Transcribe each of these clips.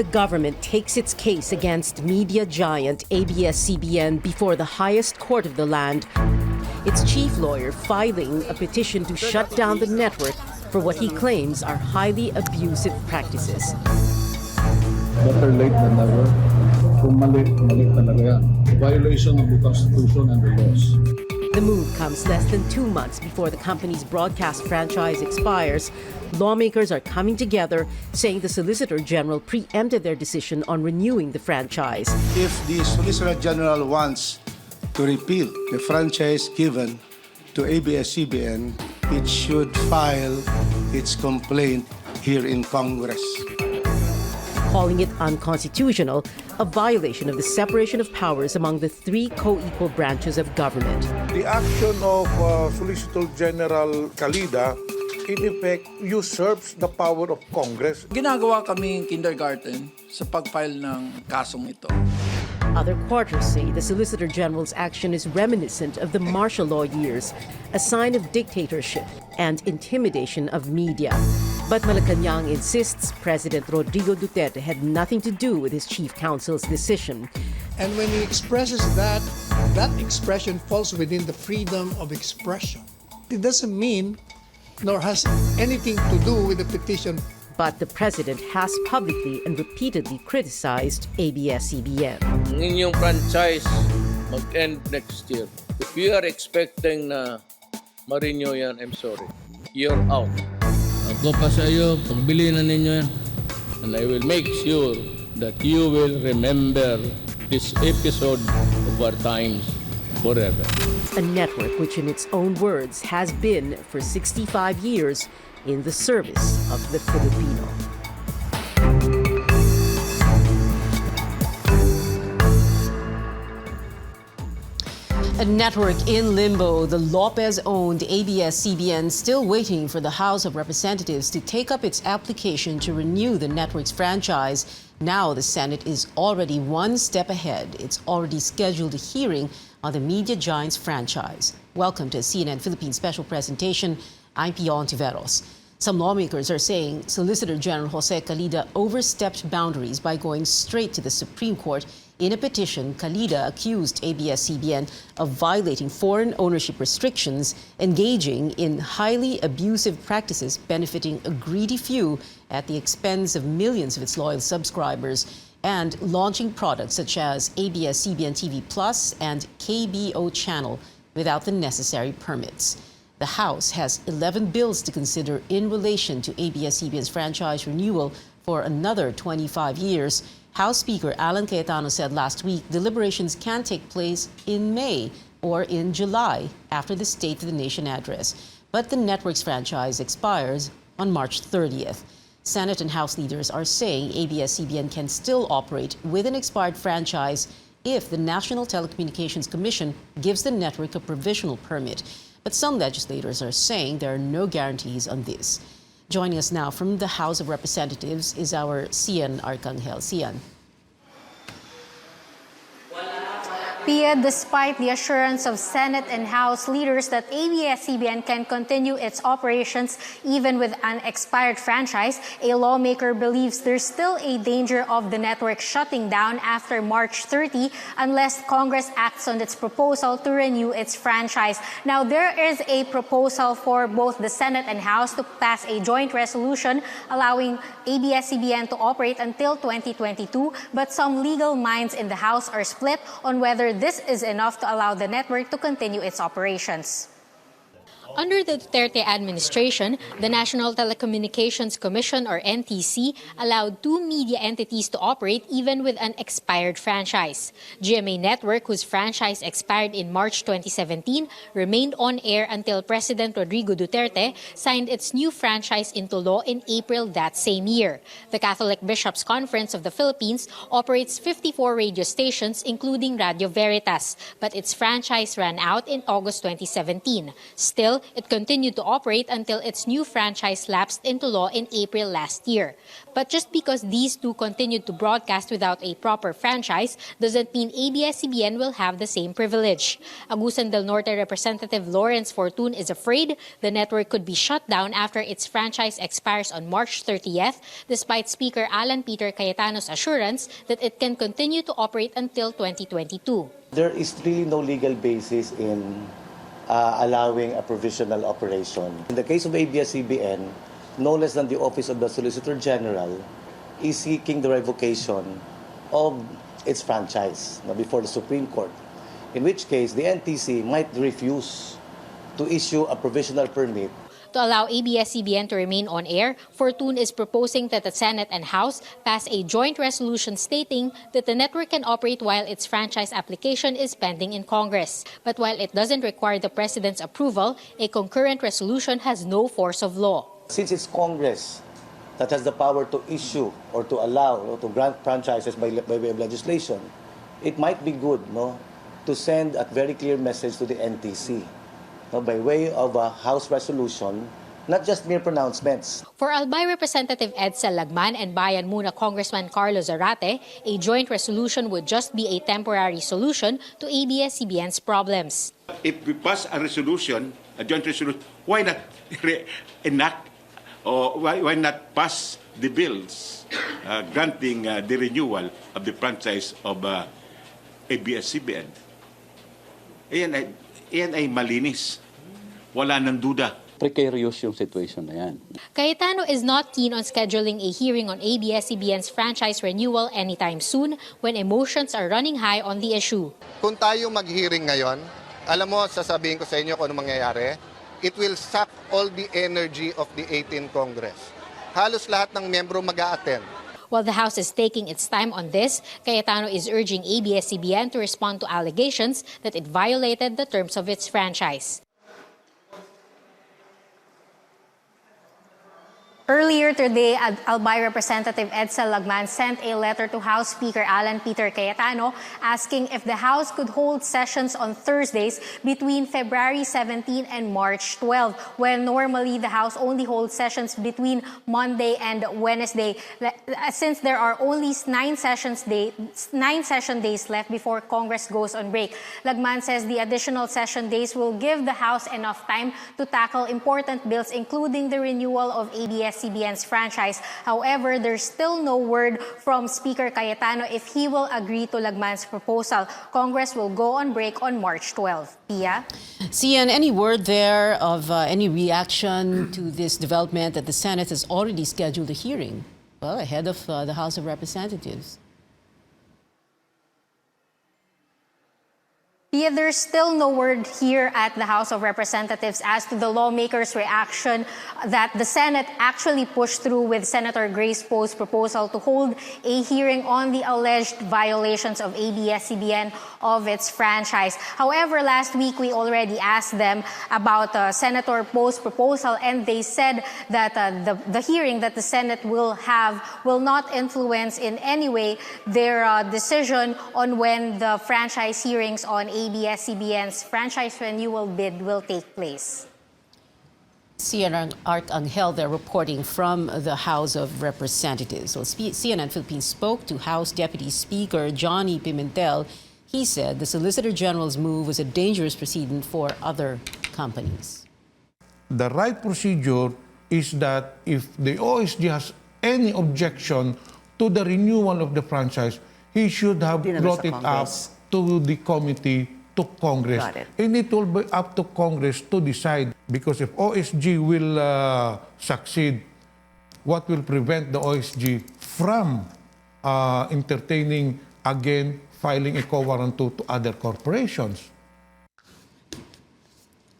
The government takes its case against media giant ABS-CBN before the highest court of the land. Its chief lawyer filing a petition to shut down the network for what he claims are highly abusive practices. Better late than never. Kung mali talaga yan. Violation of the Constitution and the laws. The move comes less than 2 months before the company's broadcast franchise expires. Lawmakers are coming together, saying the Solicitor General preempted their decision on renewing the franchise. If the Solicitor General wants to repeal the franchise given to ABS-CBN, it should file its complaint here in Congress. Calling it unconstitutional, a violation of the separation of powers among the three co-equal branches of government. The action of Solicitor General Calida, in effect, usurps the power of Congress. Ginagawa kaming kindergarten sa pag-file ng kasong ito. Other quarters say the Solicitor General's action is reminiscent of the martial law years, a sign of dictatorship and intimidation of media. But Malacañang insists President Rodrigo Duterte had nothing to do with his chief counsel's decision. And when he expresses that, that expression falls within the freedom of expression. It doesn't mean nor has anything to do with the petition. But the president has publicly and repeatedly criticized ABS-CBN. Ang inyong franchise mag-end next year. If you are expecting na ma-renew yan, I'm sorry. You're out. Ako pa sa iyo, pagbili na ninyo yan. And I will make sure that you will remember this episode of our times forever. A network which in its own words has been for 65 years in the service of the Filipino. A network in limbo, the Lopez-owned ABS-CBN still waiting for the House of Representatives to take up its application to renew the network's franchise. Now the Senate is already one step ahead. It's already scheduled a hearing on the media giant's franchise. Welcome to a CNN Philippines special presentation. I'm Pio Ontiveros. Some lawmakers are saying Solicitor General Jose Calida overstepped boundaries by going straight to the Supreme Court. In a petition, Calida accused ABS-CBN of violating foreign ownership restrictions, engaging in highly abusive practices benefiting a greedy few at the expense of millions of its loyal subscribers, and launching products such as ABS-CBN TV Plus and KBO Channel without the necessary permits. The House has 11 bills to consider in relation to ABS-CBN's franchise renewal for another 25 years. House Speaker Alan Cayetano said last week deliberations can take place in May or in July after the State of the Nation address. But the network's franchise expires on March 30th. Senate and House leaders are saying ABS-CBN can still operate with an expired franchise if the National Telecommunications Commission gives the network a provisional permit. But some legislators are saying there are no guarantees on this. Joining us now from the House of Representatives is our Cian Arcangel. Cian. Pia, despite the assurance of Senate and House leaders that ABS-CBN can continue its operations even with an expired franchise, a lawmaker believes there's still a danger of the network shutting down after March 30 unless Congress acts on its proposal to renew its franchise. Now, there is a proposal for both the Senate and House to pass a joint resolution allowing ABS-CBN to operate until 2022, but some legal minds in the House are split on whether this is enough to allow the network to continue its operations. Under the Duterte administration, the National Telecommunications Commission, or NTC, allowed two media entities to operate even with an expired franchise. GMA Network, whose franchise expired in March 2017, remained on air until President Rodrigo Duterte signed its new franchise into law in April that same year. The Catholic Bishops' Conference of the Philippines operates 54 radio stations, including Radio Veritas, but its franchise ran out in August 2017. Still, April, it continued to operate until its new franchise lapsed into law in April last year. But just because these two continued to broadcast without a proper franchise doesn't mean ABS-CBN will have the same privilege. Agusan del Norte Representative Lawrence Fortun is afraid the network could be shut down after its franchise expires on March 30th, despite Speaker Alan Peter Cayetano's assurance that it can continue to operate until 2022. There is really no legal basis in allowing a provisional operation. In the case of ABS-CBN, no less than the Office of the Solicitor General is seeking the revocation of its franchise before the Supreme Court, in which case the NTC might refuse to issue a provisional permit. To allow ABS-CBN to remain on air, Fortun is proposing that the Senate and House pass a joint resolution stating that the network can operate while its franchise application is pending in Congress. But while it doesn't require the President's approval, a concurrent resolution has no force of law. Since it's Congress that has the power to issue or to allow or to grant franchises by way of legislation, it might be good to send a very clear message to the NTC. By way of a House resolution, not just mere pronouncements. For Albay Representative Edsel Lagman and Bayan Muna Congressman Carlos Zarate, a joint resolution would just be a temporary solution to ABS-CBN's problems. If we pass a resolution, a joint resolution, why not enact or why not pass the bills granting the renewal of the franchise of ABS-CBN? Iyan ay malinis. Wala nang duda. Precarious yung situation na yan. Cayetano is not keen on scheduling a hearing on ABS-CBN's franchise renewal anytime soon when emotions are running high on the issue. Kung tayo mag-hearing ngayon, alam mo, sasabihin ko sa inyo kung ano mangyayari, it will suck all the energy of the 18th Congress. Halos lahat ng miyembro mag-a-attend. While the House is taking its time on this, Cayetano is urging ABS-CBN to respond to allegations that it violated the terms of its franchise. Earlier today, Albay Representative Edsel Lagman sent a letter to House Speaker Alan Peter Cayetano asking if the House could hold sessions on Thursdays between February 17 and March 12, when normally the House only holds sessions between Monday and Wednesday. Since there are only 9 session days left before Congress goes on break, Lagman says the additional session days will give the House enough time to tackle important bills, including the renewal of ABS-CBN's franchise. However, there's still no word from Speaker Cayetano if he will agree to Lagman's proposal. Congress will go on break on March 12. Pia? Cian, any word there of any reaction to this development that the Senate has already scheduled a hearing, well, ahead of the House of Representatives? Yeah, there's still no word here at the House of Representatives as to the lawmakers' reaction that the Senate actually pushed through with Senator Grace Poe's proposal to hold a hearing on the alleged violations of ABS-CBN of its franchise. However, last week we already asked them about Senator Poe's proposal, and they said that the hearing that the Senate will have will not influence in any way their decision on when the franchise hearings on ABS-CBN's franchise renewal bid will take place. CNN Art Angel there reporting from the House of Representatives. So CNN Philippines spoke to House Deputy Speaker Johnny Pimentel. He said the Solicitor General's move was a dangerous precedent for other companies. The right procedure is that if the OSG has any objection to the renewal of the franchise, he should have brought it up to the committee, to Congress. And it will be up to Congress to decide, because if OSG will succeed, what will prevent the OSG from entertaining again filing a co-warrant to other corporations?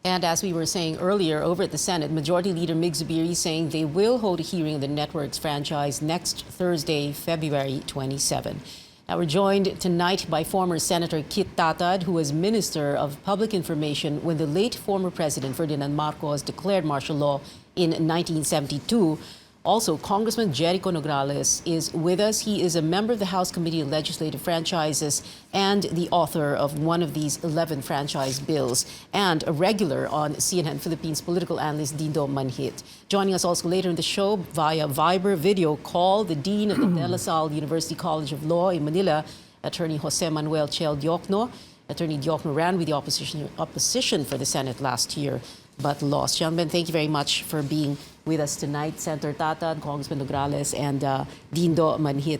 And as we were saying earlier, over at the Senate, Majority Leader Mig Zubiri saying they will hold a hearing on the network's franchise next Thursday, February 27. Now, we're joined tonight by former Senator Kit Tatad, who was Minister of Public Information when the late former President Ferdinand Marcos declared martial law in 1972. Also, Congressman Jericho Nograles is with us. He is a member of the House Committee on Legislative Franchises and the author of one of these 11 franchise bills, and a regular on CNN Philippines political analyst Dindo Manhit. Joining us also later in the show via Viber video call, the Dean of the De La Salle University College of Law in Manila, Attorney Jose Manuel Chel Diokno. Attorney Diokno ran with the opposition for the Senate last year, but lost. Gentlemen, thank you very much for being with us tonight. Senator Tatan, Congressman Nograles, and Dindo Manhit.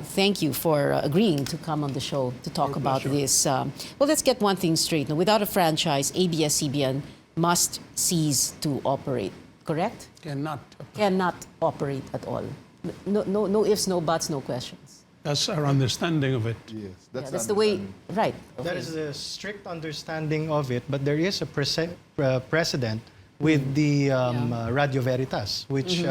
Thank you for agreeing to come on the show to talk about this. Well, let's get one thing straight. Now, without a franchise, ABS-CBN must cease to operate, correct? Cannot. Cannot operate at all. No ifs, no buts, no questions. That's our understanding of it. Yes, That's the way, right. That is a strict understanding of it, but there is a precedent with the Radio Veritas, which,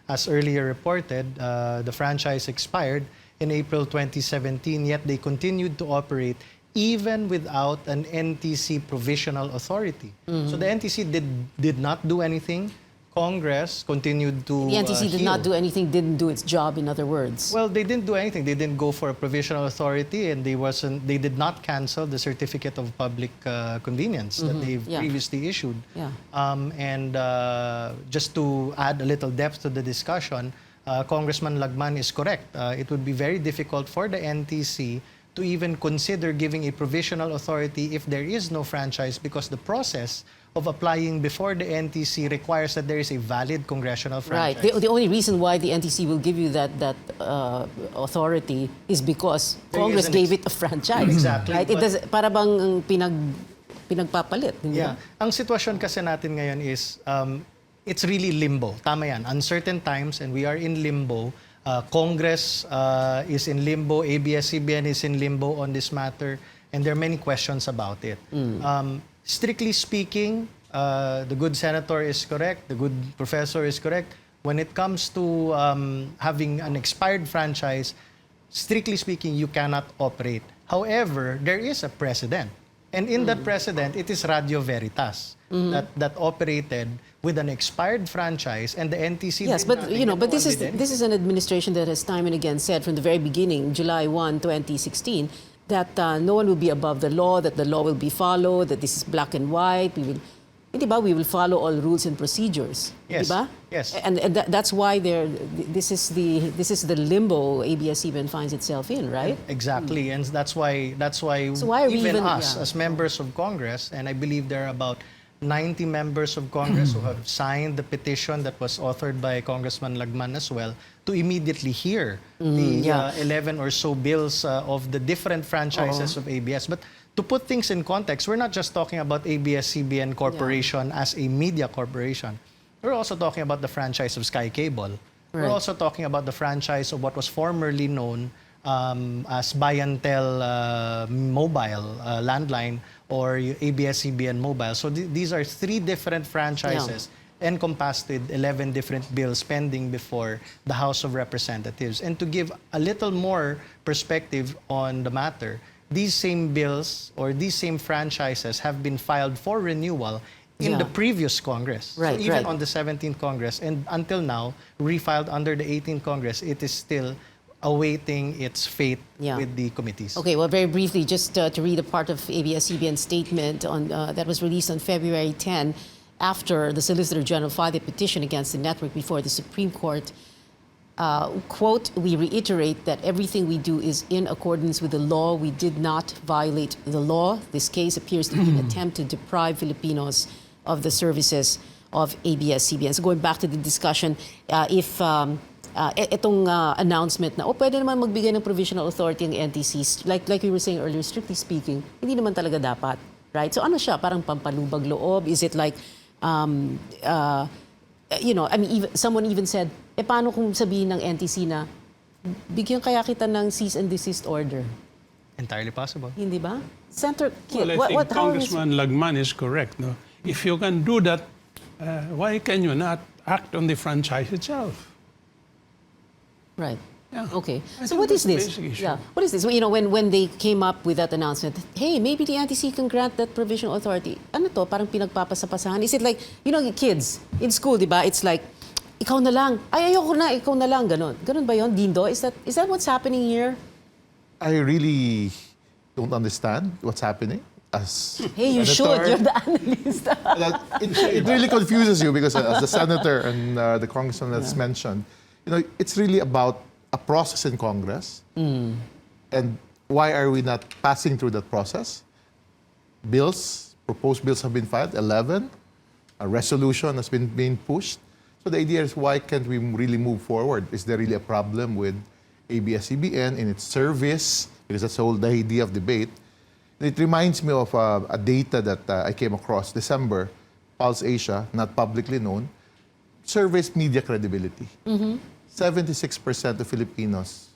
as earlier reported, the franchise expired in April 2017, yet they continued to operate even without an NTC provisional authority. So the NTC did not do anything. Congress continued to The NTC did not do anything, didn't do its job, in other words. Well, they didn't do anything. They didn't go for a provisional authority, and they did not cancel the certificate of public convenience that they've previously issued. Yeah. And just to add a little depth to the discussion, Congressman Lagman is correct. It would be very difficult for the NTC to even consider giving a provisional authority if there is no franchise, because the process of applying before the NTC requires that there is a valid congressional franchise. Right. The only reason why the NTC will give you that authority is because Congress gave it a franchise. Exactly. Right? It does, para bang pinagpapalit. Yeah. Ang sitwasyon kasi natin ngayon is it's really limbo. Tama yan. Uncertain times, and we are in limbo. Congress is in limbo. ABS-CBN is in limbo on this matter, and there are many questions about it. Strictly speaking, the good senator is correct, the good professor is correct. When it comes to having an expired franchise, strictly speaking, you cannot operate. However, there is a precedent. And in that precedent, it is Radio Veritas that operated with an expired franchise, and the NTC. Yes, but but this is an administration that has time and again said from the very beginning, July 1, 2016, that no one will be above the law, that the law will be followed, that this is black and white. We will follow all rules and procedures. Yes. Diba? Yes. And that's why this is the limbo ABS-CBN finds itself in, right? Exactly, and that's why even us as members of Congress, and I believe there are about 90 members of Congress who have signed the petition that was authored by Congressman Lagman as well, to immediately hear the 11 or so bills of the different franchises of ABS. But to put things in context, we're not just talking about ABS-CBN Corporation as a media corporation. We're also talking about the franchise of Sky Cable. Right. We're also talking about the franchise of what was formerly known as Bayantel Mobile Landline, or ABS-CBN Mobile. So these are three different franchises encompassed with 11 different bills pending before the House of Representatives. And to give a little more perspective on the matter, these same bills or these same franchises have been filed for renewal in the previous Congress. Right, so even on the 17th Congress, and until now, refiled under the 18th Congress, it is still awaiting its fate with the committees. Okay, well, very briefly, just to read a part of ABS-CBN's statement on, that was released on February 10, after the Solicitor General filed a petition against the network before the Supreme Court. Quote, "We reiterate that everything we do is in accordance with the law. We did not violate the law. This case appears to be an attempt to deprive Filipinos of the services of ABS-CBN." So going back to the discussion, if itong announcement na, pwede naman magbigay ng provisional authority ng NTCs, like we were saying earlier, strictly speaking, hindi naman talaga dapat, right? So ano siya, parang pampalubag loob? Is it like, someone even said, paano kung sabihin ng NTC na, bigyan kaya kita ng cease and desist order? Entirely possible. Hindi ba? Senator Kiel, I think Congressman Lagman is correct. No? If you can do that, why can you not act on the franchise itself? Right. Yeah. Okay. I So think what is that's this? the basic issue. Yeah. What is this? When they came up with that announcement, hey, maybe the NTC can grant that provisional authority. Ano to? Parang pinagpapasapasahan. Is it like, kids in school, di ba? It's like, ikaw na lang. Ay, ayoko na, ikaw na lang. Ganon. Ganon ba yun, Dindo? Is that what's happening here? I really don't understand what's happening. Hey, you should. You're the analyst. It really confuses you because as the senator and the congressman that's mentioned, it's really about a process in Congress. And why are we not passing through that process? Proposed bills have been filed, 11. A resolution has been being pushed. So the idea is, why can't we really move forward? Is there really a problem with ABS-CBN in its service? Because that's the whole idea of debate. It reminds me of a data that I came across December, Pulse Asia, not publicly known, surveys media credibility. 76% of Filipinos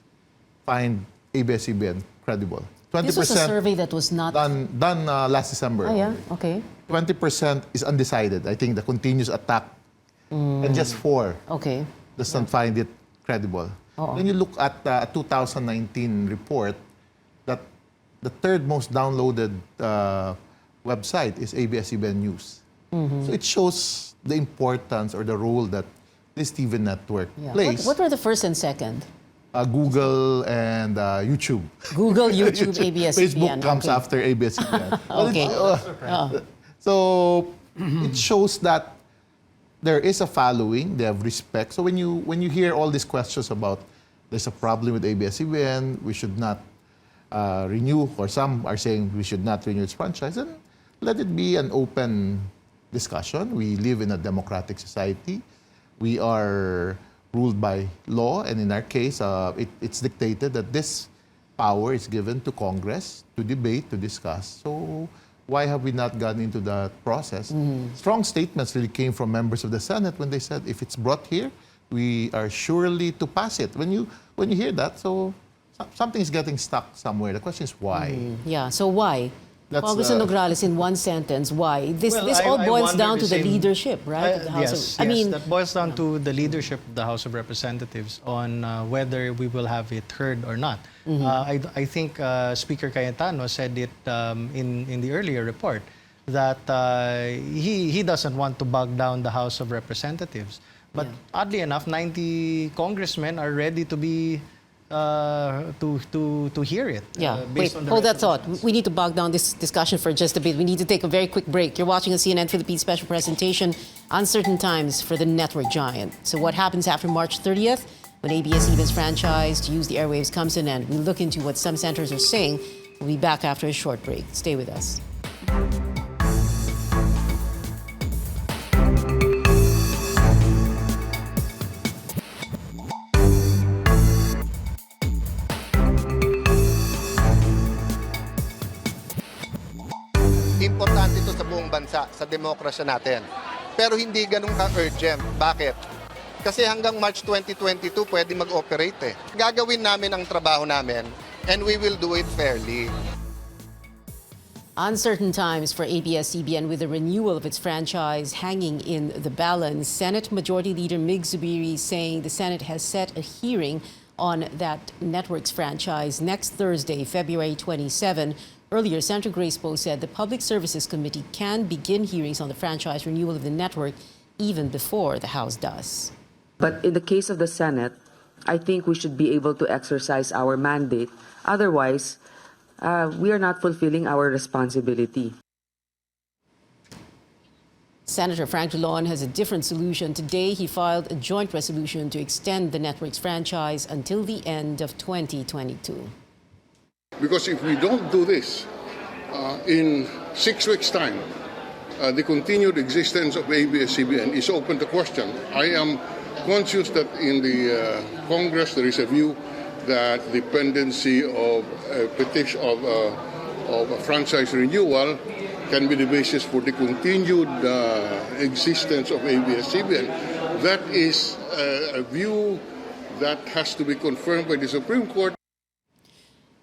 find ABS-CBN credible. 20% This was a survey that was not... done last December. Oh, yeah? Okay. 20% is undecided. I think the continuous attack. And just 4 doesn't find it credible. Then you look at a 2019 report that the third most downloaded website is ABS-CBN News. So it shows the importance or the role that this TV network plays. What were the first and second? Google and YouTube. Google, YouTube, ABS-CBN. Facebook comes after ABS-CBN. So it shows that there is a following, they have respect. So when you hear all these questions about there's a problem with ABS-CBN, we should not renew, or some are saying we should not renew its franchise, and let it be an open discussion. We live in a democratic society. We are ruled by law, and in our case, it's dictated that this power is given to Congress to debate, to discuss. So why have we not gone into that process? Strong statements really came from members of the Senate when they said, if it's brought here, we are surely to pass it. When you hear that, so something is getting stuck somewhere. The question is why? Yeah, so why? Congressman Nograles, in one sentence, why? This all boils down to the leadership, right? of the House that boils down to the leadership of the House of Representatives on whether we will have it heard or not. I think Speaker Cayetano said it in the earlier report that he doesn't want to bog down the House of Representatives. But oddly enough, 90 congressmen are ready to be to hear it. Wait, hold that thought. We need to bog down this discussion for just a bit. We need to take a very quick break. You're watching a CNN Philippines special presentation, Uncertain Times for the Network Giant. So what happens after March 30th when ABS-CBN's franchise to use the airwaves comes to an end? We look into what some senators are saying. We'll be back after a short break. Stay with us. Importante ito sa buong bansa, sa demokrasya natin. Pero hindi ganun ka-urgent. Bakit? Kasi hanggang March 2022, pwede mag-operate eh. Gagawin namin ang trabaho namin, and we will do it fairly. Uncertain times for ABS-CBN with the renewal of its franchise hanging in the balance. Senate Majority Leader Mig Zubiri saying the Senate has set a hearing on that network's franchise next Thursday, February 27. Earlier, Senator Grace Poe said the Public Services Committee can begin hearings on the franchise renewal of the network even before the House does. But in the case of the Senate, I think we should be able to exercise our mandate. Otherwise, we are not fulfilling our responsibility. Senator Frank Drilon has a different solution. Today, he filed a joint resolution to extend the network's franchise until the end of 2022. Because if we don't do this, in 6 weeks' time, the continued existence of ABS-CBN is open to question. I am conscious that in the Congress there is a view that the pendency of a petition of a franchise renewal can be the basis for the continued existence of ABS-CBN. That is a view that has to be confirmed by the Supreme Court.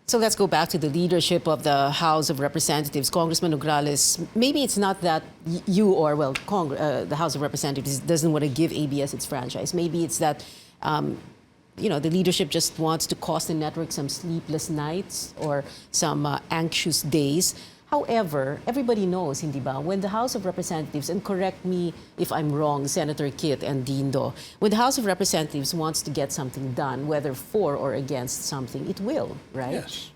So let's go back to the leadership of the House of Representatives. Congressman Nograles, maybe it's not that you or, well, the House of Representatives doesn't want to give ABS its franchise. Maybe it's that, the leadership just wants to cost the network some sleepless nights or some anxious days. However, everybody knows, hindi ba, when the House of Representatives, and correct me if I'm wrong, Senator Kit and Dindo, when the House of Representatives wants to get something done, whether for or against something, it will, right? Yes.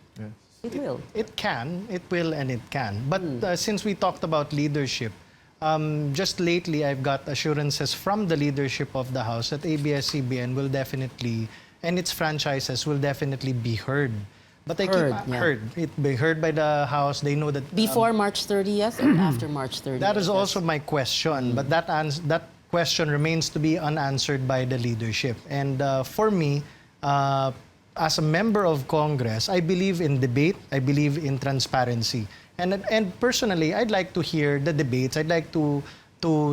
It will. It can, it will, and it can. But since we talked about leadership, just lately I've got assurances from the leadership of the House that ABS-CBN will definitely, and its franchises will definitely be heard. But I keep heard. It be heard by the House. They know that before March 30th or after March 30th. That is also my question. But that question remains to be unanswered by the leadership. And for me, as a member of Congress, I believe in debate. I believe in transparency. And personally, I'd like to hear the debates. I'd like to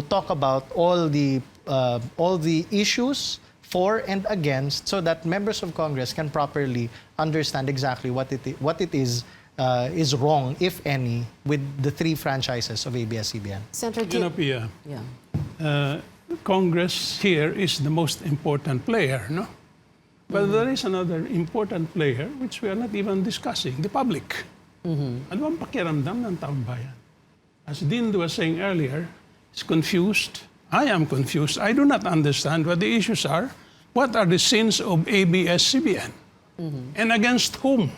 talk about all the issues for and against, so that members of Congress can properly understand exactly what it is wrong, if any, with the three franchises of ABS-CBN. Senator Pia, Congress here is the most important player, no? But there is another important player which we are not even discussing, the public. Ano ang pakiramdam ng taong bayan? As Dindo was saying earlier, is confused. I am confused. I do not understand what the issues are. What are the sins of ABS-CBN? And against whom?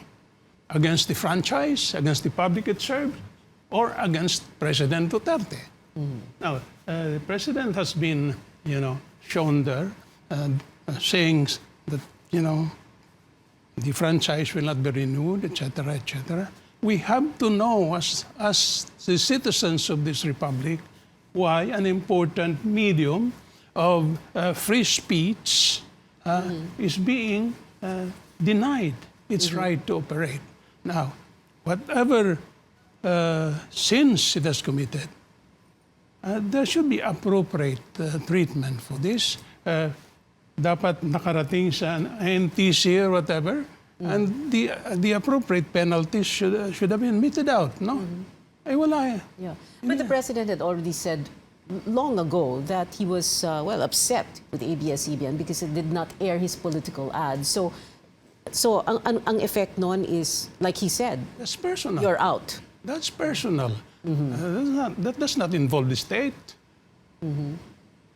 Against the franchise, against the public it served, or against President Duterte? Now, the President has been, shown there, saying that, the franchise will not be renewed, etc., etc. We have to know, as the citizens of this republic, why an important medium of free speech is being denied its right to operate. Now, whatever sins it has committed, there should be appropriate treatment for this. Dapat nakarating sa NTC or whatever, and the appropriate penalties should have been meted out, no? Ay wala. Yeah. But the President had already said long ago that he was, upset with ABS-CBN because it did not air his political ads. So ang effect nun is, like he said, that's personal. You're out. That's personal. That does not involve the state.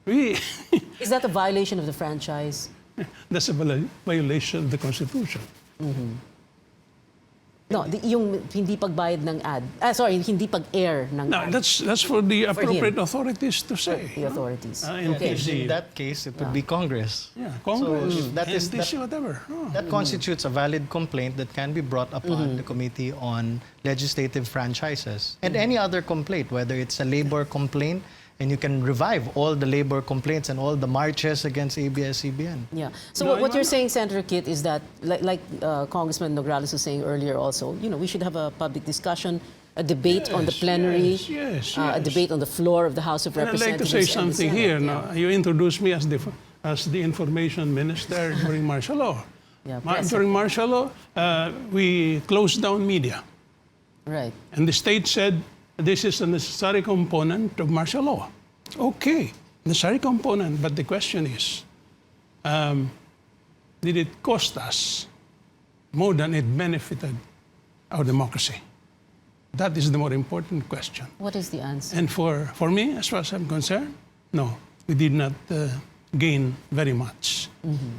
Is that a violation of the franchise? That's a violation of the Constitution. No, yung hindi pagbayad ng ad. Hindi pag-air ng ad. That's for the appropriate authorities to say. The authorities. In that case, it would be Congress. Yeah, Congress, so NTC, whatever. That constitutes a valid complaint that can be brought upon the Committee on Legislative Franchises. And any other complaint, whether it's a labor complaint, and you can revive all the labor complaints and all the marches against ABS-CBN. Yeah. So what you're saying, Senator Kit, is that, like Congressman Nograles was saying earlier also, we should have a public discussion, a debate on the plenary, a debate on the floor of the House of Representatives. I'd like to say something here. Now, you introduced me as the information minister during martial law. During martial law, we closed down media. Right. And the state said, this is a necessary component of martial law. Okay, necessary component, but the question is, did it cost us more than it benefited our democracy? That is the more important question. What is the answer? And for me, as far as I'm concerned, no, we did not gain very much.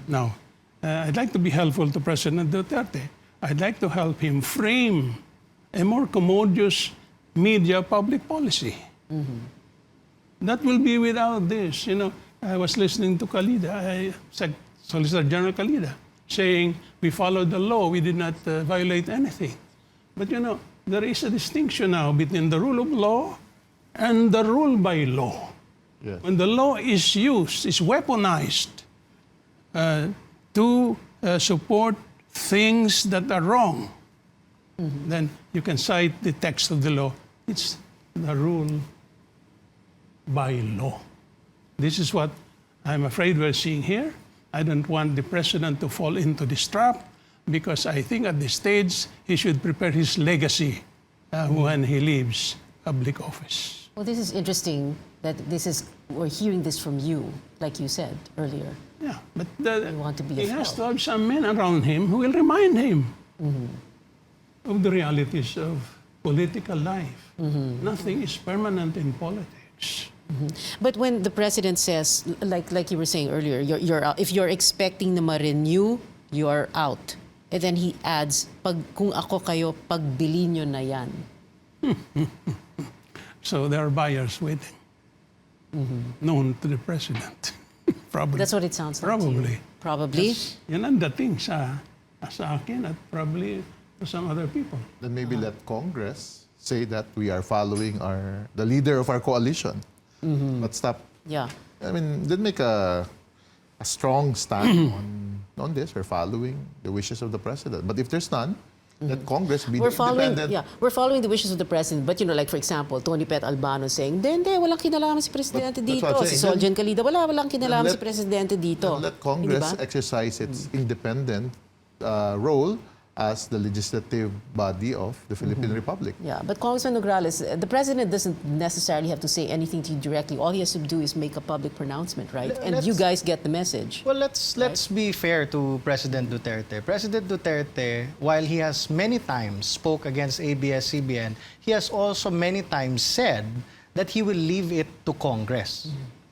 Now, I'd like to be helpful to President Duterte. I'd like to help him frame a more commodious media public policy. That will be without this. I was listening to Kalida, Solicitor General Kalida, saying we followed the law, we did not violate anything. But there is a distinction now between the rule of law and the rule by law. Yes. When the law is used, is weaponized to support things that are wrong, then you can cite the text of the law. It's the rule by law. This is what I'm afraid we're seeing here. I don't want the president to fall into this trap because I think at this stage he should prepare his legacy when he leaves public office. Well, this is interesting that we're hearing this from you, like you said earlier. Yeah, but he has to have some men around him who will remind him of the realities of political life. Nothing is permanent in politics. But when the president says, like you were saying earlier, you're out. If you're expecting na ma-renew, you're out. And then he adds, kung ako kayo, pagbili nyo na yan. So there are buyers waiting, known to the president. Probably. That's what it sounds like. Probably. Probably. Yan ang dating sa akin at probably to some other people. Then maybe let Congress say that we are following the leader of our coalition. But stop. Yeah. I mean, then make a strong stand on this. We're following the wishes of the president. But if there's none, let Congress be independent. We're following the wishes of the president. But like for example, Tony Pet Albano saying, hindi, walang kinalaman si presidente dito. Si Soljan Calida, walang kinalaman si presidente dito. Let Congress exercise its independent role as the legislative body of the Philippine Republic. Yeah, but Congressman Nograles, the president doesn't necessarily have to say anything to you directly. All he has to do is make a public pronouncement, right? And you guys get the message. Well, let's be fair to President Duterte. President Duterte, while he has many times spoke against ABS-CBN, he has also many times said that he will leave it to Congress.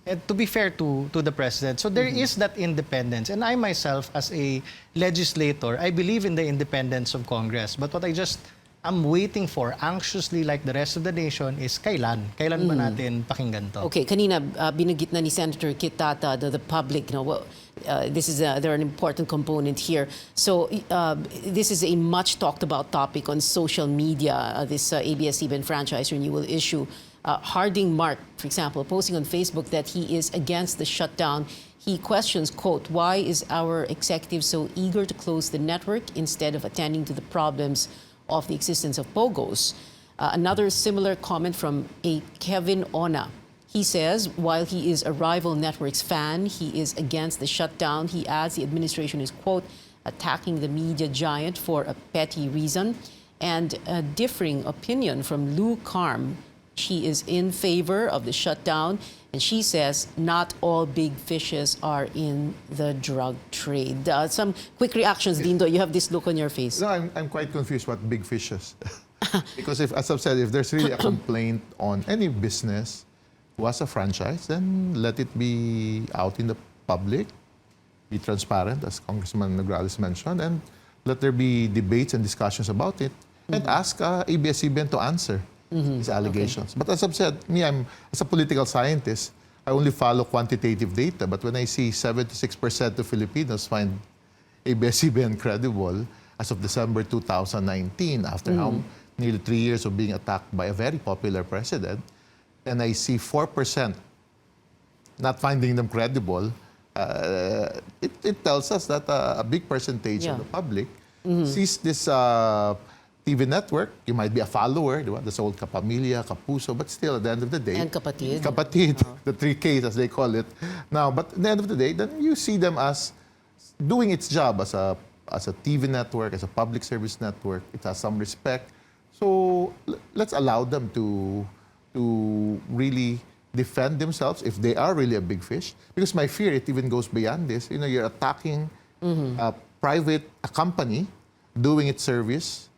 And to be fair to the president. So there is that independence. And I myself, as a legislator, I believe in the independence of Congress. But what I'm waiting for, anxiously like the rest of the nation, is kailan ba natin pakinggan to? Okay, kanina binanggit na ni Senator Kitata the public. They're an important component here. So this is a much talked about topic on social media. This ABS-CBN franchise renewal issue. Harding Mark, for example, posting on Facebook that he is against the shutdown. He questions, quote, why is our executive so eager to close the network instead of attending to the problems of the existence of POGOs? Another similar comment from a Kevin Ona. He says, while he is a rival networks fan, he is against the shutdown. He adds the administration is, quote, attacking the media giant for a petty reason. And a differing opinion from Lou Carm. She is in favor of the shutdown, and she says not all big fishes are in the drug trade. Some quick reactions, Dindo. You have this look on your face. No, I'm quite confused what big fishes. Because as I've said, if there's really a complaint on any business who has a franchise, then let it be out in the public, be transparent, as Congressman Nograles mentioned, and let there be debates and discussions about it, and ask ABS-CBN to answer these allegations. But as I've said, as a political scientist, I only follow quantitative data. But when I see 76% of Filipinos find ABS-CBN credible as of December 2019, after nearly 3 years of being attacked by a very popular president, and I see 4% not finding them credible, it tells us that a big percentage of the public sees this TV network. You might be a follower, that's old Kapamilya, Kapuso, but still at the end of the day... And Kapatid. Kapatid, the 3Ks as they call it. Now, but at the end of the day, then you see them as doing its job as a TV network, as a public service network. It has some respect. So let's allow them to really defend themselves if they are really a big fish. Because my fear, it even goes beyond this. You're attacking a company doing its service.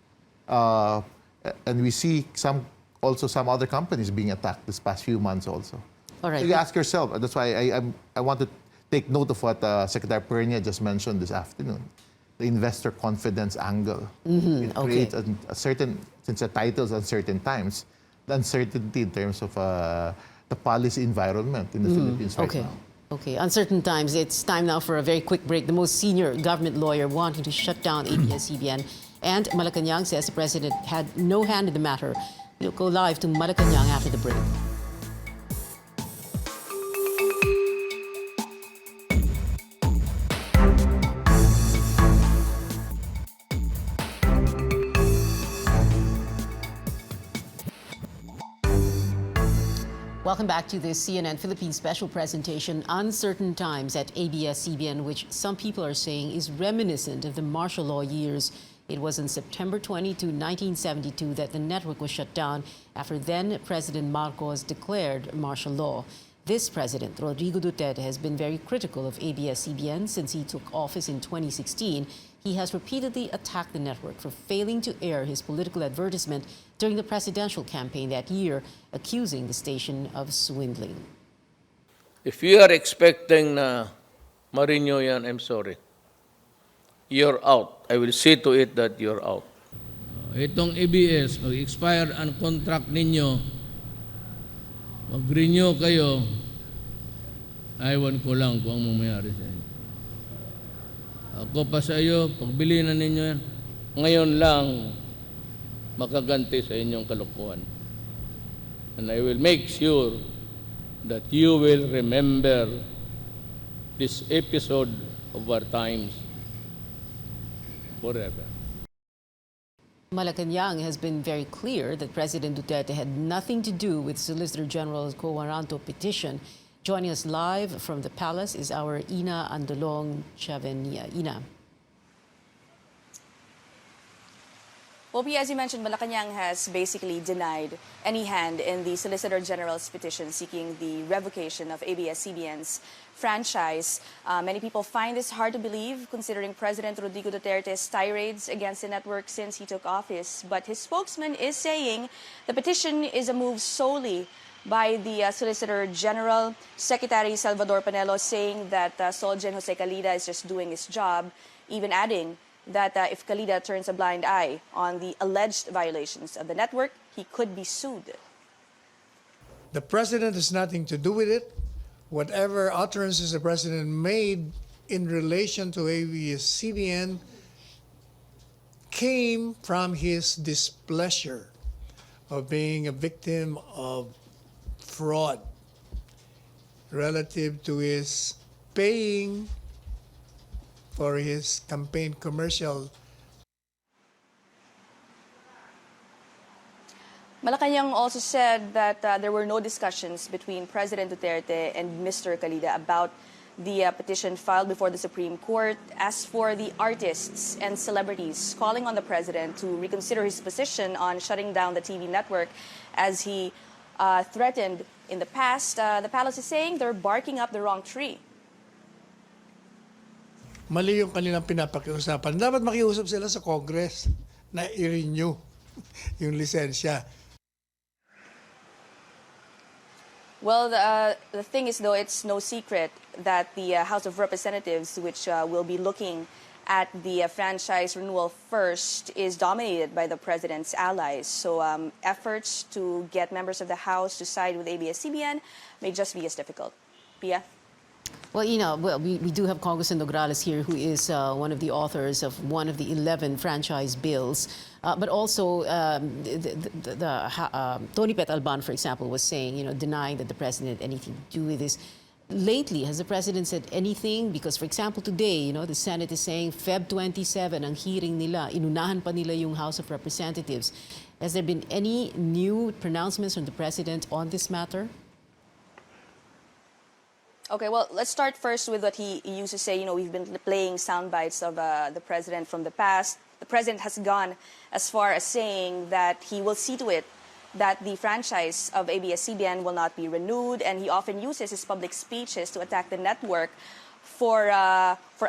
And we see some other companies being attacked this past few months also. All right. So you ask yourself, that's why I want to take note of what Secretary Pernia just mentioned this afternoon, the investor confidence angle. It creates a certain, since the title's uncertain times, the uncertainty in terms of the policy environment in the Philippines right now. Okay, uncertain times. It's time now for a very quick break. The most senior government lawyer wanting to shut down ABS-CBN. And Malacañang says the president had no hand in the matter. We'll go live to Malacañang after the break. Welcome back to this CNN Philippines special presentation, Uncertain Times at ABS-CBN, which some people are saying is reminiscent of the martial law years. It was on September 22, 1972 that the network was shut down after then President Marcos declared martial law. This president, Rodrigo Duterte, has been very critical of ABS-CBN since he took office in 2016. He has repeatedly attacked the network for failing to air his political advertisement during the presidential campaign that year, accusing the station of swindling. If you are expecting na ma-renew yan, I'm sorry. You're out. I will see to it that you're out. Itong ABS, mag-expire ang contract ninyo, mag-renew kayo, aywan ko lang kung ang mamayari sa inyo. Ako pa sa iyo, pagbili na ninyo yan, ngayon lang makaganti sa inyong kalokohan. And I will make sure that you will remember this episode of our times forever. Malacañang has been very clear that President Duterte had nothing to do with Solicitor General Coaranto petition. Joining us live from the palace is our Ina Andolong Chavenia. Ina. Well, as you mentioned, Malacañang has basically denied any hand in the Solicitor General's petition seeking the revocation of ABS-CBN's franchise. Many people find this hard to believe, considering President Rodrigo Duterte's tirades against the network since he took office. But his spokesman is saying the petition is a move solely by the Solicitor General. Secretary Salvador Panelo saying that Solgen Jose Calida is just doing his job, even adding that if Calida turns a blind eye on the alleged violations of the network, he could be sued. The president has nothing to do with it. Whatever utterances the president made in relation to ABS-CBN came from his displeasure of being a victim of fraud relative to his paying for his campaign commercial. Malacañang also said that there were no discussions between President Duterte and Mr. Calida about the petition filed before the Supreme Court. As for the artists and celebrities calling on the president to reconsider his position on shutting down the TV network as he threatened in the past, the palace is saying they're barking up the wrong tree. Mali yung kanilang pinapakiusapan. Dapat makiusap sila sa Congress na i-renew yung lisensya. Well, the thing is, though, it's no secret that the House of Representatives, which will be looking at the franchise renewal first, is dominated by the president's allies. So efforts to get members of the House to side with ABS-CBN may just be as difficult. Pia? Well, we do have Congressman Nograles here, who is one of the authors of one of the 11 franchise bills. But also, Tony Pet Alban, for example, was saying, denying that the president had anything to do with this. Lately, has the president said anything? Because, for example, today, the Senate is saying Feb 27 ang hearing nila. Inunahan pa nila yung House of Representatives. Has there been any new pronouncements from the president on this matter? Okay, well, let's start first with what he used to say. We've been playing sound bites of the president from the past. The president has gone as far as saying that he will see to it that the franchise of ABS-CBN will not be renewed, and he often uses his public speeches to attack the network for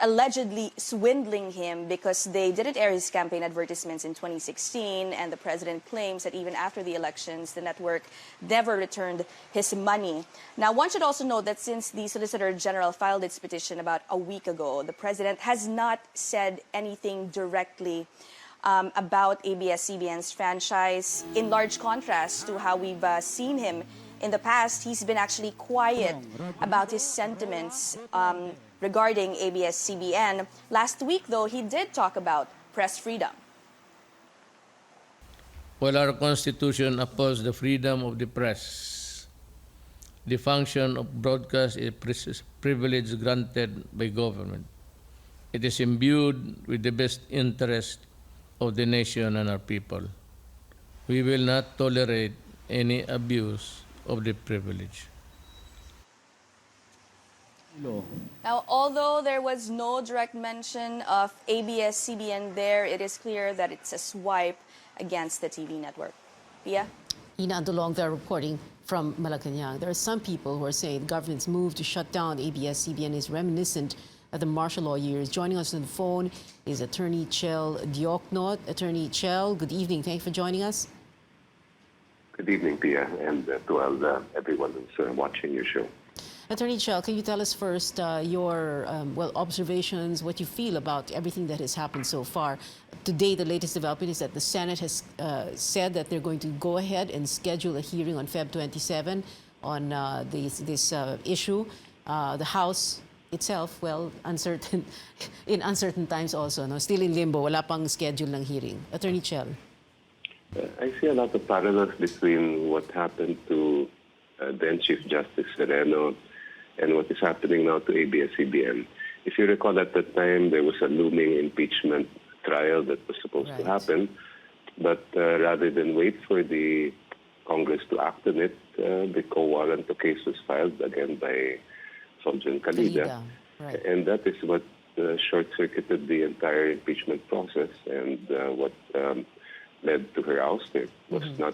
allegedly swindling him because they didn't air his campaign advertisements in 2016, and the president claims that even after the elections, the network never returned his money. Now, one should also note that since the Solicitor General filed its petition about a week ago, the president has not said anything directly about ABS-CBN's franchise, in large contrast to how we've seen him in the past. He's been actually quiet about his sentiments regarding ABS-CBN. Last week, though, he did talk about press freedom. Well, our Constitution upholds the freedom of the press. The function of broadcast is privilege granted by government. It is imbued with the best interest of the nation and our people. We will not tolerate any abuse of the privilege. Now, although there was no direct mention of ABS-CBN there, it is clear that it's a swipe against the TV network. Pia? Ina Andolong, they're reporting from Malacañang. There are some people who are saying the government's move to shut down ABS-CBN is reminiscent of the martial law years. Joining us on the phone is Attorney Chel Dioknot. Attorney Chel, good evening. Thank you for joining us. Good evening, Pia, and to everyone who's watching your show. Attorney Chel, can you tell us first your observations, what you feel about everything that has happened so far? Today, the latest development is that the Senate has said that they're going to go ahead and schedule a hearing on Feb 27 on this issue. The House itself, uncertain, in uncertain times also, no? Still in limbo, wala pang schedule ng hearing. Attorney Chel. I see a lot of parallels between what happened to then Chief Justice Sereno and what is happening now to ABS-CBN. If you recall, at the time, there was a looming impeachment trial that was supposed to happen, but rather than wait for the Congress to act on it, the co-warrant case was filed again by Soljan Calida. And that is what short-circuited the entire impeachment process, and what led to her ouster was not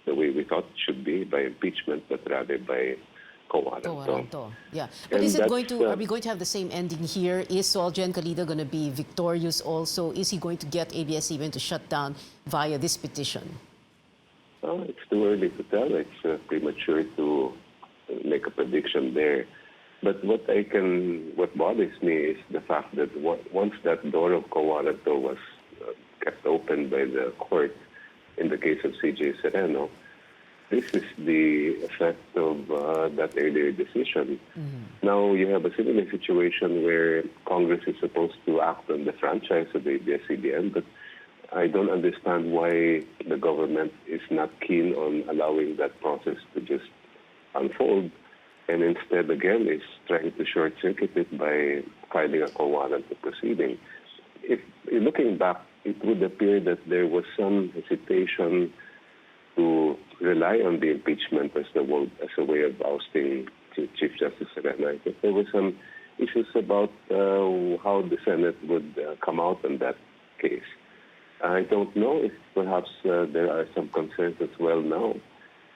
the way we thought it should be, by impeachment, but rather by co-warrant. Yeah, but is it going to? Are we going to have the same ending here? Is Soljan Calida going to be victorious also? Is he going to get ABS-CBN to shut down via this petition? Well, it's too early to tell. It's premature to make a prediction there. But what bothers me is the fact that once that door of co-warrant was kept open by the court in the case of CJ Sereno, this is the effect of that earlier decision. Now you have a similar situation where Congress is supposed to act on the franchise of ABS-CBN, but I don't understand why the government is not keen on allowing that process to just unfold, and instead, again, is trying to short-circuit it by filing a co-warrant proceeding. If looking back, it would appear that there was some hesitation to rely on the impeachment as a way of ousting Chief Justice Sereno. I think there were some issues about how the Senate would come out on that case. I don't know if perhaps there are some concerns as well now,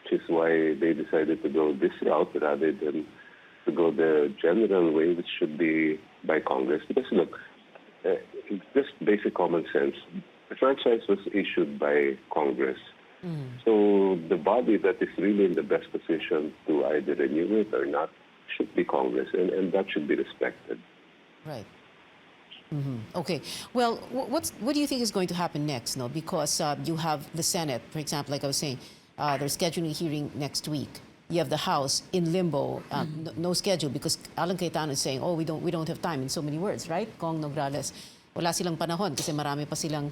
which is why they decided to go this route rather than to go the general way, which should be by Congress. Because look, just basic common sense, the franchise was issued by Congress. So the body that is really in the best position to either renew it or not should be Congress, and that should be respected. Right. Okay. Well, what do you think is going to happen next? No, because you have the Senate, for example, like I was saying, they're scheduling a hearing next week. You have the House in limbo, no schedule, because Alan Cayetano is saying, "Oh, we don't have time," in so many words, right? Kong Nograles, wala silang panahon kasi marami pa silang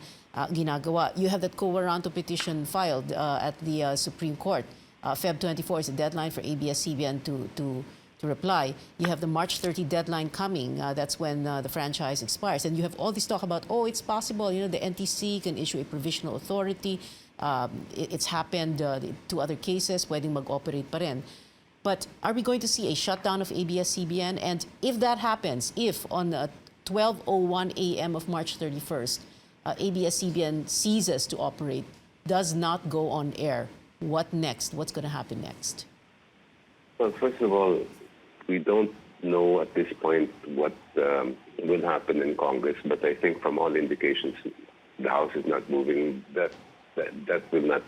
ginagawa. You have that co-warrant petition filed at the Supreme Court. Feb 24 is the deadline for ABS-CBN to reply. You have the March 30 deadline coming. That's when the franchise expires. And you have all this talk about, it's possible, the NTC can issue a provisional authority. It's happened to other cases, pwedeng mag-operate pa rin. But are we going to see a shutdown of ABS-CBN? And if that happens, if on 12:01 a.m. of March 31st, ABS-CBN ceases to operate, does not go on air, what next? What's going to happen next? Well, first of all, we don't know at this point what will happen in Congress, but I think from all indications, the House is not moving. That will not.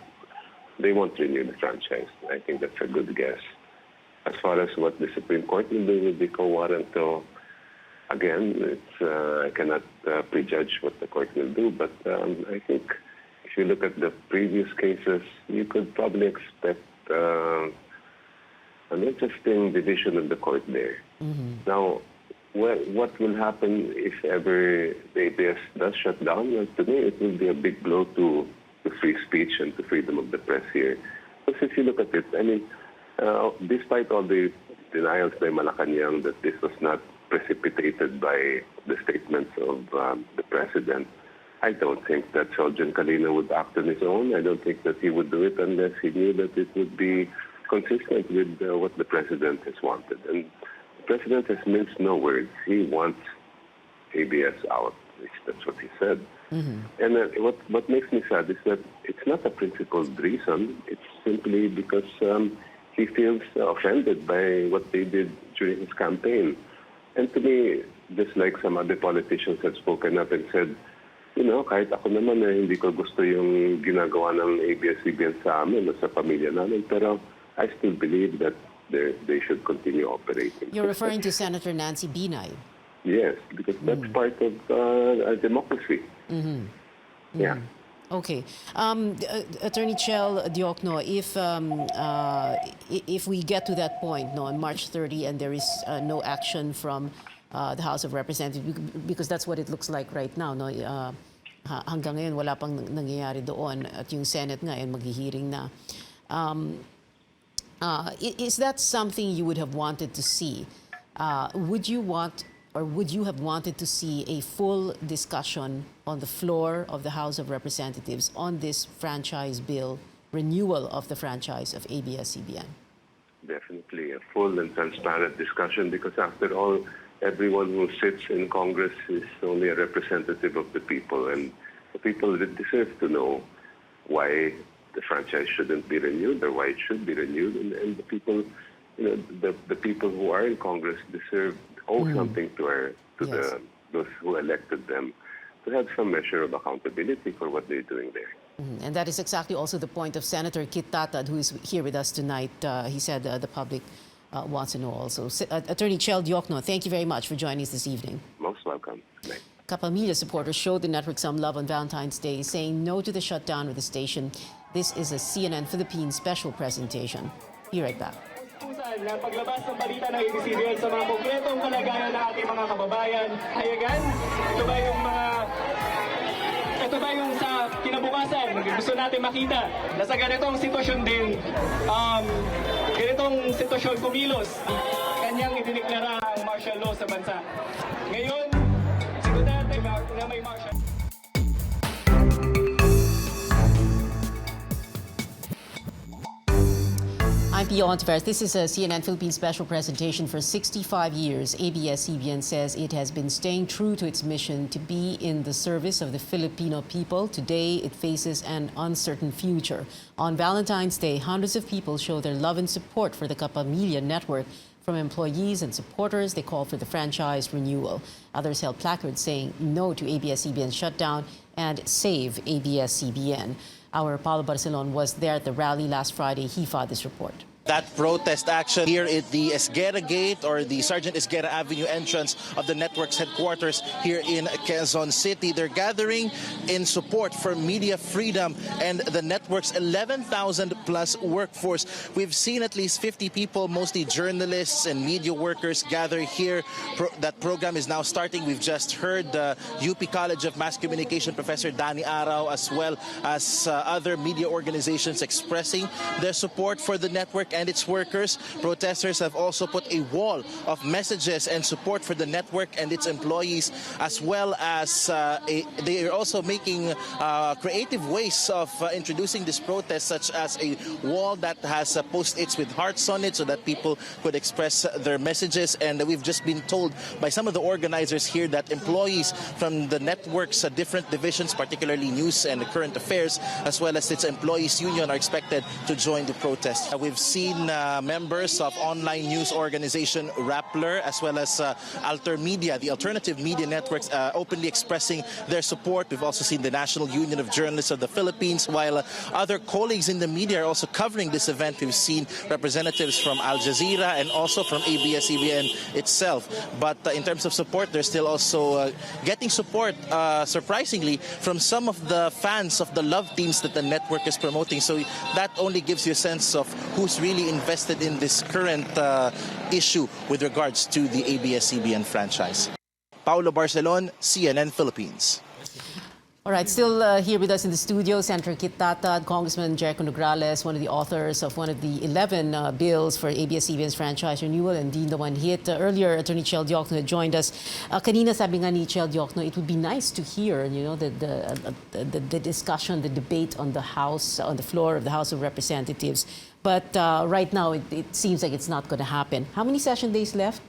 They won't renew the franchise. I think that's a good guess. As far as what the Supreme Court will do with the co-warrant, so again, I cannot prejudge what the court will do. But I think if you look at the previous cases, you could probably expect an interesting division of the court there. Now, what will happen if ever the ABS does shut down? Well, to me, it will be a big blow to free speech and to freedom of the press here. Because if you look at it, I mean, despite all the denials by Malacañang that this was not precipitated by the statements of the president, I don't think that Soljan Calida would act on his own. I don't think that he would do it unless he knew that it would be consistent with what the president has wanted. And the president has minced no words. He wants ABS out. That's what he said. And what makes me sad is that it's not a principled reason. It's simply because he feels offended by what they did during his campaign. And to me, just like some other politicians have spoken up and said, you know, kahit ako naman hindi ko gusto yung ginagawa ng ABS-CBN sa amin o sa pamilya namin, pero I still believe that they should continue operating. You're referring to Senator Nancy Binay. Yes, because that's part of a democracy. Yeah. Okay. Attorney Chel Diokno, if we get to that point no, on March 30 and there is no action from the House of Representatives, because that's what it looks like right now. No? Hanggang ngayon, wala pang nangyayari doon at yung Senate ngayon maghihiring na. Is that something you would have wanted to see? Would you have wanted to see a full discussion on the floor of the House of Representatives on this franchise bill, renewal of the franchise of ABS-CBN? Definitely a full and transparent discussion, because after all, everyone who sits in Congress is only a representative of the people, and the people deserve to know why the franchise shouldn't be renewed or why it should be renewed, and the people, you know, the people who are in Congress owe something to those who elected them, to have some measure of accountability for what they're doing there. And that is exactly also the point of Senator Kit Tatad, who is here with us tonight. He said the public wants to know also. Attorney Chel Diokno, thank you very much for joining us this evening. Most welcome. Kapamilya supporters showed the network some love on Valentine's Day, saying no to the shutdown of the station. This is a CNN Philippines special presentation. Be right back. Na paglabas ng balita ng ABS-CBN sa mga konkretong kalagayan ng ating mga kababayan, hayagan, ito ba yung sa kinabukasan, gusto natin makita na sa ganitong sitwasyon din, ganitong sitwasyon kumilos, kanyang idineklara ang martial law sa bansa. Ngayon, siguro natin na may martial law. I'm Pio Ontiveros. This is a CNN Philippines special presentation. For 65 years, ABS-CBN says it has been staying true to its mission to be in the service of the Filipino people. Today, it faces an uncertain future. On Valentine's Day, hundreds of people show their love and support for the Kapamilya network. From employees and supporters, they call for the franchise renewal. Others held placards saying no to ABS-CBN shutdown and save ABS-CBN. Our Paulo Barcelon was there at the rally last Friday. He filed this report. That protest action here at the Esguerra Gate, or the Sergeant Esguerra Avenue entrance of the network's headquarters here in Quezon City. They're gathering in support for media freedom and the network's 11,000 plus workforce. We've seen at least 50 people, mostly journalists and media workers, gather here. That program is now starting. We've just heard UP College of Mass Communication Professor Danny Arao, as well as other media organizations expressing their support for the network and its workers. Protesters have also put a wall of messages and support for the network and its employees, as well as they are also making creative ways of introducing this protest, such as a wall that has post-its with hearts on it so that people could express their messages. And we've just been told by some of the organizers here that employees from the network's different divisions, particularly news and current affairs, as well as its employees union, are expected to join the protest. We've seen members of online news organization Rappler, as well as Alter Media, the alternative media networks, openly expressing their support. We've also seen the National Union of Journalists of the Philippines, while other colleagues in the media are also covering this event. We've seen representatives from Al Jazeera and also from ABS-CBN itself. But in terms of support, they're still also getting support, surprisingly, from some of the fans of the love teams that the network is promoting. So that only gives you a sense of who's really invested in this current issue with regards to the ABS-CBN franchise. Paulo Barcelon, CNN Philippines. All right, still here with us in the studio, Senator Kit Tatad, Congressman Jericho Nograles, one of the authors of one of the 11 bills for ABS-CBN's franchise renewal, and Dean Hit. Earlier, Attorney Chel Diokno had joined us. Kanina sabi nga ni Chel Diokno, it would be nice to hear, you know, the discussion, the debate on the House, on the floor of the House of Representatives. But right now, it seems like it's not going to happen. How many session days left?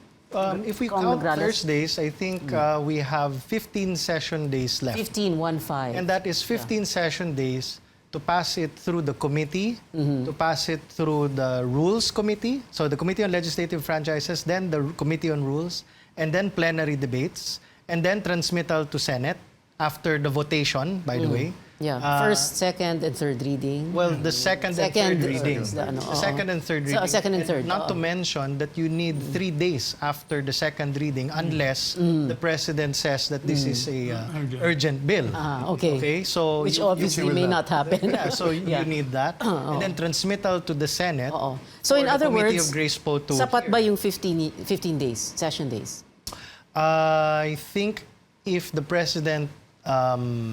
If we count Thursdays, I think we have 15 session days left. 15, 1-5. And that is 15 session days to pass it through the committee, to pass it through the Rules Committee, so the Committee on Legislative Franchises, then the Committee on Rules, and then plenary debates, and then transmittal to Senate after the votation, by the way. Yeah, first, second, and third reading. Well, the second and third reading. The second and third reading. Second and third. Not to mention that you need 3 days after the second reading unless the President says that this is a urgent bill. Okay. So which obviously may not happen. Yeah, so you need that. And then transmittal to the Senate. So in other words, of Grace Po to sapat ba yung 15 days, session days? I think if the President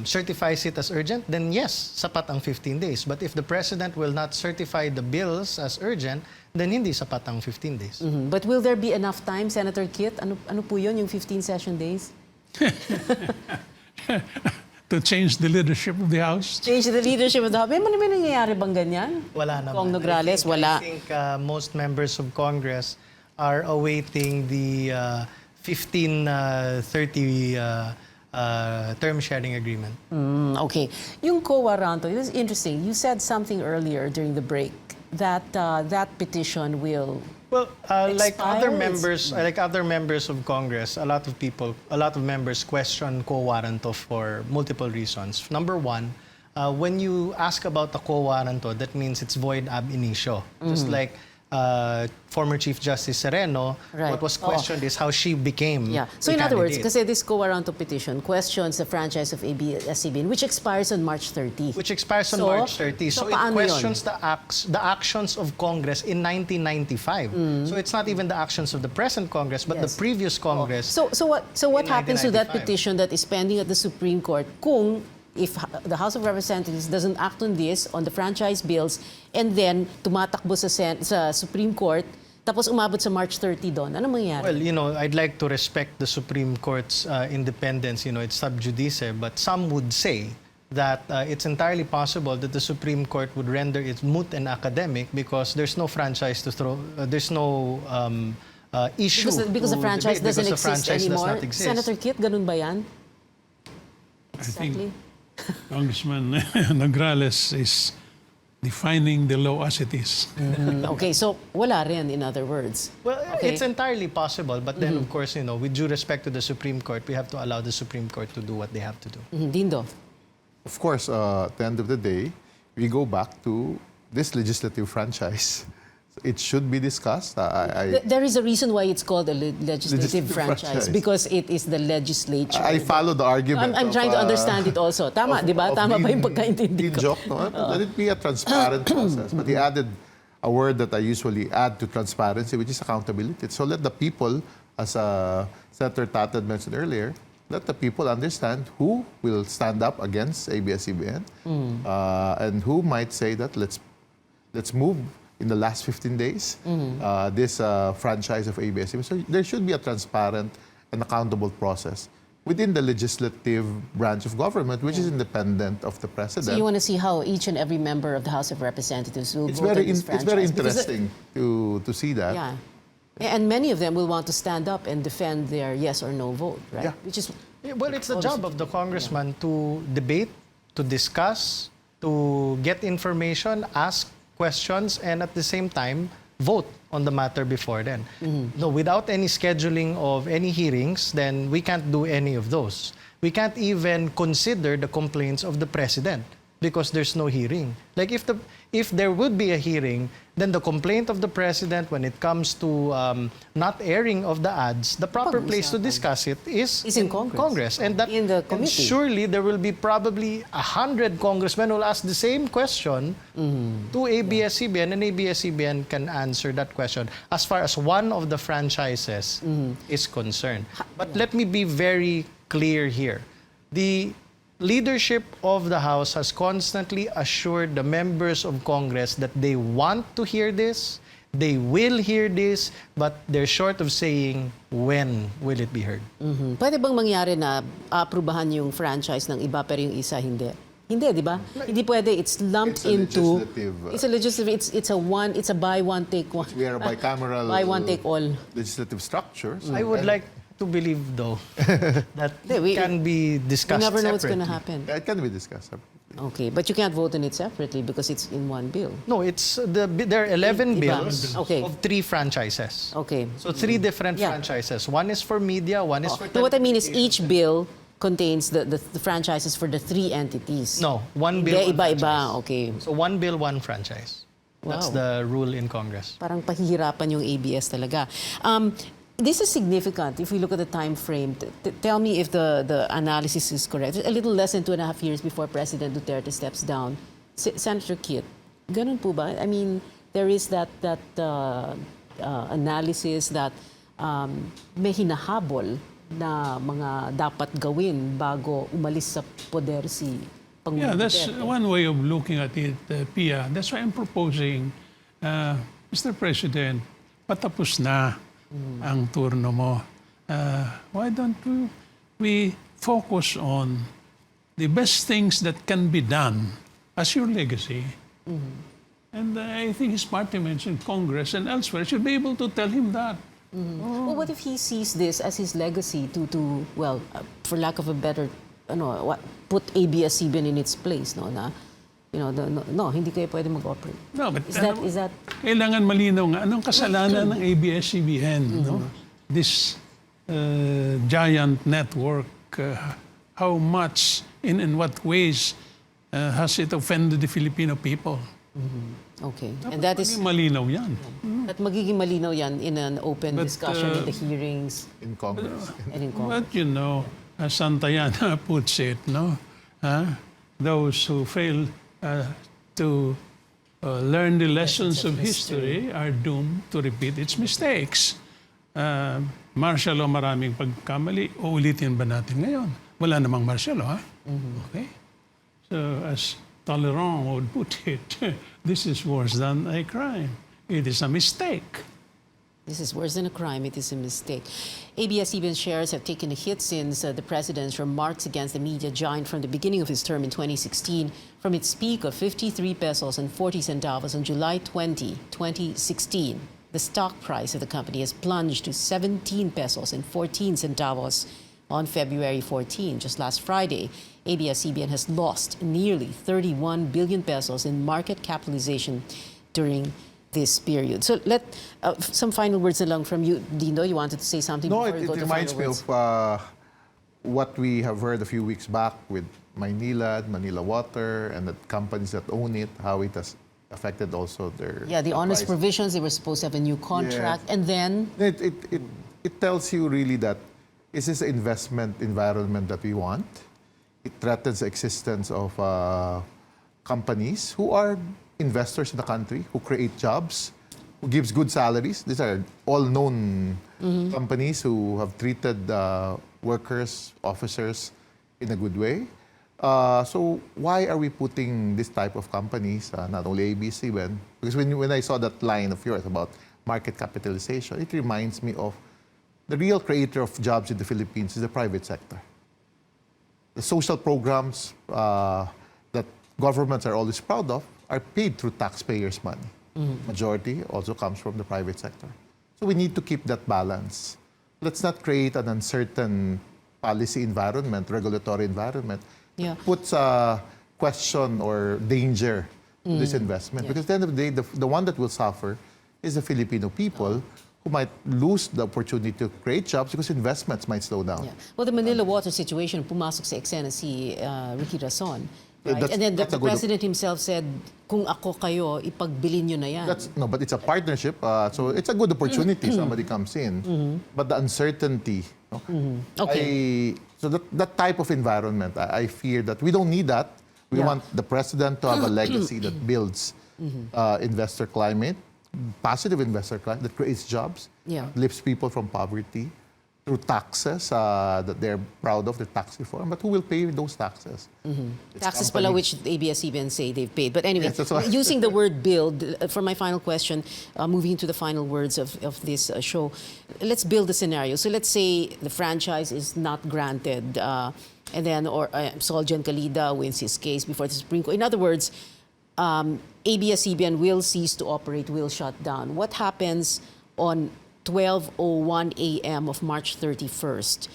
certifies it as urgent, then yes, sapat ang 15 days. But if the President will not certify the bills as urgent, then hindi sapat ang 15 days. But will there be enough time, Senator Kit? Ano po yun, yung 15 session days? To change the leadership of the House? Change the leadership of the House. May nangyayari bang ganyan? Wala naman. Kong Nograles, wala. I think most members of Congress are awaiting the 15-30 term sharing agreement. Okay. Yung co-warranto, it was interesting. You said something earlier during the break that that petition will like other members of Congress, a lot of members question co-warranto for multiple reasons. Number one, when you ask about the co-warranto, that means it's void ab initio. Just like former Chief Justice Sereno, what was questioned is how she became So in other words, kasi this co-warranto petition questions the franchise of ABS-CBN, which expires on March 30. Which expires on March 30. So it questions the actions of Congress in 1995. So it's not even the actions of the present Congress, but the previous Congress. So what happens to that petition that is pending at the Supreme Court kung if the House of Representatives doesn't act on this, on the franchise bills, and then tumatakbo sa Supreme Court, tapos umabot sa March 30 doon, ano mangyayari? Well, I'd like to respect the Supreme Court's independence. It's sub judice, but some would say that it's entirely possible that the Supreme Court would render it moot and academic because there's no franchise to throw, there's no issue. Because the franchise doesn't exist anymore. Does not exist. Senator Kit, ganun ba yan? Exactly. I think Congressman Nograles is defining the law as it is. Okay, so wala rin, in other words. Well, it's entirely possible, but then, of course, with due respect to the Supreme Court, we have to allow the Supreme Court to do what they have to do. Dindo? Of course, at the end of the day, we go back to this legislative franchise. It should be discussed. There is a reason why it's called a legislative franchise, because it is the legislature. I follow the argument. I'm trying to understand it also. Tama, di ba? Tama ba yung pagkaintindi ko? Joke, no? Let it be a transparent process. But he added a word that I usually add to transparency, which is accountability. So let the people, as Senator Tatad mentioned earlier, let the people understand who will stand up against ABS-CBN and who might say that let's move in the last 15 days, this franchise of ABS-CBN. So there should be a transparent and accountable process within the legislative branch of government, which is independent of the President. So you want to see how each and every member of the House of Representatives will vote on this franchise? It's very interesting to see that. Yeah. And many of them will want to stand up and defend their yes or no vote, right? Yeah. Which is well, it's the job of the congressman to debate, to discuss, to get information, ask questions, and at the same time, vote on the matter before then. No, without any scheduling of any hearings, then we can't do any of those. We can't even consider the complaints of the President because there's no hearing. Like if there would be a hearing, then the complaint of the President when it comes to not airing of the ads, the proper place to discuss it is in Congress. And that, in the committee. And surely there will be probably 100 congressmen who will ask the same question to ABS-CBN, and ABS-CBN can answer that question as far as one of the franchises is concerned. But let me be very clear here. The leadership of the House has constantly assured the members of Congress that they want to hear this, they will hear this, but they're short of saying when will it be heard. Pwede bang mangyari na aprubahan yung franchise ng iba pero yung isa hindi? Hindi, di ba? Hindi pwede. It's lumped into... It's a legislative... It's a buy one, take one. We are a bicameral... Buy one, take all. Legislative structure. I would like to believe, though, that it can be discussed separately. We never know what's separately. going to happen. It can be discussed separately. Okay, but you can't vote on it separately because it's in one bill. No, there are 11 bills Okay. of 3 franchises. Okay. So 3 different franchises. One is for media, one is for No, what I mean is each bill contains the franchises for the 3 entities. No, one bill, one iba-iba. franchise. Okay. So one bill, one franchise. That's Wow. the rule in Congress. Parang pahihirapan yung ABS talaga. This is significant if we look at the time frame. Tell me if the analysis is correct. A little less than 2.5 years before President Duterte steps down. Senator Kit, ganun po ba? I mean, there is that analysis that may hinahabol na mga dapat gawin bago umalis sa poder si Pangulong Yeah, that's Duterte. one way of looking at it, Pia. That's why I'm proposing, Mr. President, patapos na ang turno mo. Why don't we focus on the best things that can be done as your legacy? And I think his party mentioned Congress and elsewhere. Should be able to tell him that. Well, what if he sees this as his legacy to for lack of a better, put ABS-CBN in its place, no? Na, hindi kayo pwede mag-operate. No, but Is that kailangan malinaw nga anong kasalanan ng ABS-CBN, no? This giant network, how much, in what ways has it offended the Filipino people? Okay. Dapat And that is malinaw yan. At magiging malinaw yan in an open discussion in the hearings in Congress. And in Congress. But as Santayana puts it, no? Those who fail to learn the lessons of history are doomed to repeat its mistakes. Martial law, maraming pagkamali. Uulitin ba natin ngayon? Wala namang martial law, ha? Okay? So, as Talleyrand would put it, this is worse than a crime. It is a mistake. This is worse than a crime. It is a mistake. ABS-CBN shares have taken a hit since the president's remarks against the media giant from the beginning of his term in 2016. From its peak of 53 pesos and 40 centavos on July 20, 2016, the stock price of the company has plunged to 17 pesos and 14 centavos on February 14. Just last Friday, ABS-CBN has lost nearly 31 billion pesos in market capitalization during this period. So some final words along from you. Dino, you wanted to say something No, before we go it to reminds final me words? of what we have heard a few weeks back with Manila Water, and the companies that own it, how it has affected also their... Yeah, the honest price. provisions, they were supposed to have a new contract, and then... It tells you really that is this an investment environment that we want? It threatens the existence of companies who are investors in the country, who create jobs, who gives good salaries. These are all known companies who have treated workers, officers in a good way. So why are we putting this type of companies, not only ABS-CBN? Because when I saw that line of yours about market capitalization, it reminds me of the real creator of jobs in the Philippines is the private sector. The social programs that governments are always proud of are paid through taxpayers' money. Majority also comes from the private sector. So we need to keep that balance. Let's not create an uncertain policy environment, regulatory environment, that puts a question or danger to this investment. Because at the end of the day, the one that will suffer is the Filipino people who might lose the opportunity to create jobs because investments might slow down. Yeah. Well, the Manila water situation, pumasok sa eksena si Ricky Rason. Right? And then the president himself said, kung ako kayo, ipagbili nyo na yan. But it's a partnership, so it's a good opportunity. Somebody comes in. But the uncertainty, so that type of environment, I fear that we don't need that. We want the president to have a legacy that builds investor climate, positive investor climate, that creates jobs, lifts people from poverty, through taxes that they're proud of, the tax reform. But who will pay those taxes? Taxes pala which ABS-CBN say they've paid. But anyway, Yes, that's why. using the word build, for my final question, moving into the final words of this show, let's build a scenario. So let's say the franchise is not granted, and then Soljan Calida wins his case before the Supreme Court. In other words, ABS-CBN will cease to operate, will shut down. What happens on 12:01 a.m. of March 31st?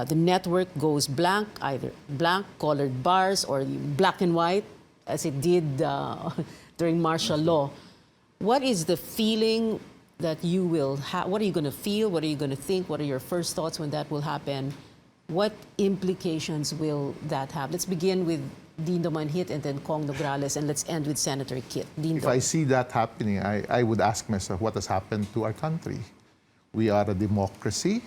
The network goes blank, either blank, colored bars, or black and white, as it did during martial law. What is the feeling that you will have? What are you going to feel? What are you going to think? What are your first thoughts when that will happen? What implications will that have? Let's begin with Dindo Manhit and then Kong Nograles, and let's end with Senator Kit. Dindo. If I see that happening, I would ask myself, what has happened to our country? We are a democracy.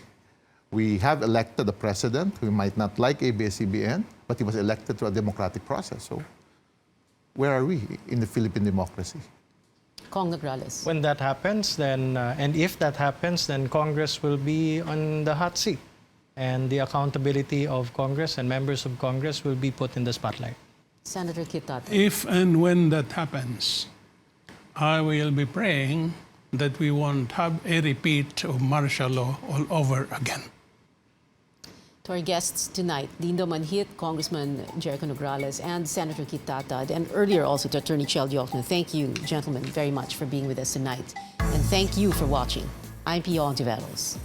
We have elected a president who might not like ABS-CBN, but he was elected through a democratic process. So where are we in the Philippine democracy? Kong Nograles. When that happens, then, and if that happens, then Congress will be on the hot seat. And the accountability of Congress and members of Congress will be put in the spotlight. Senator Kit Tata. If and when that happens, I will be praying that we won't have a repeat of martial law all over again. To our guests tonight, Dindo Manhit, Congressman Jericho Nograles, and Senator Kit Tata, and earlier also to Attorney Chel Diokno. Thank you, gentlemen, very much for being with us tonight. And thank you for watching. I'm Pio Ontiveros.